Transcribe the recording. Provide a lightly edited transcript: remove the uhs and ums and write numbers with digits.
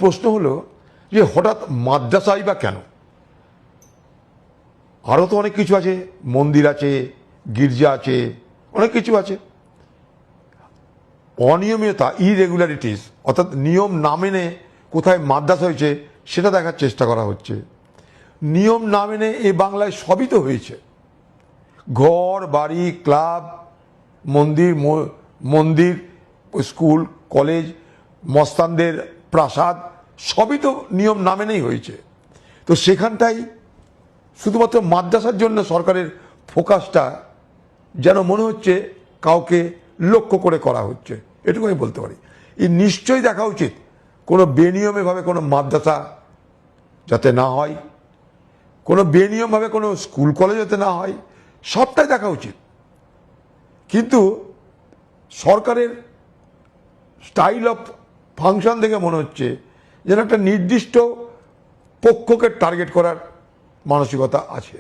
প্রশ্ন হলো যে হঠাৎ মাদ্রাসাই বা কেন? আরও তো অনেক কিছু আছে, মন্দির আছে, গির্জা আছে, অনেক কিছু আছে। অনিয়মিততা, ইরেগুলারিটিস, অর্থাৎ নিয়ম না মেনে কোথায় মাদ্রাসা হয়েছে সেটা দেখার চেষ্টা করা হচ্ছে। নিয়ম না মেনে এই বাংলায় সবই তো হয়েছে, ঘর বাড়ি, ক্লাব, মন্দির, স্কুল, কলেজ, মস্তানদের প্রাসাদ, সবই তো নিয়ম না মেনেই হয়েছে। তো সেখানটাই শুধুমাত্র মাদ্রাসার জন্য সরকারের ফোকাসটা যেন মনে হচ্ছে কাউকে লক্ষ্য করে করা হচ্ছে, এটুকু আমি বলতে পারি। এই নিশ্চয়ই দেখা উচিত কোনো বেনিয়মেভাবে কোনো মাদ্রাসা যাতে না হয়, কোনো বেনিয়মভাবে কোনো স্কুল কলেজ যাতে না হয়, সবটাই দেখা উচিত। কিন্তু সরকারের স্টাইল অফ ফাংশন দেখে মনে হচ্ছে যেন একটা নির্দিষ্ট পক্ষকে টার্গেট করার মানসিকতা আছে।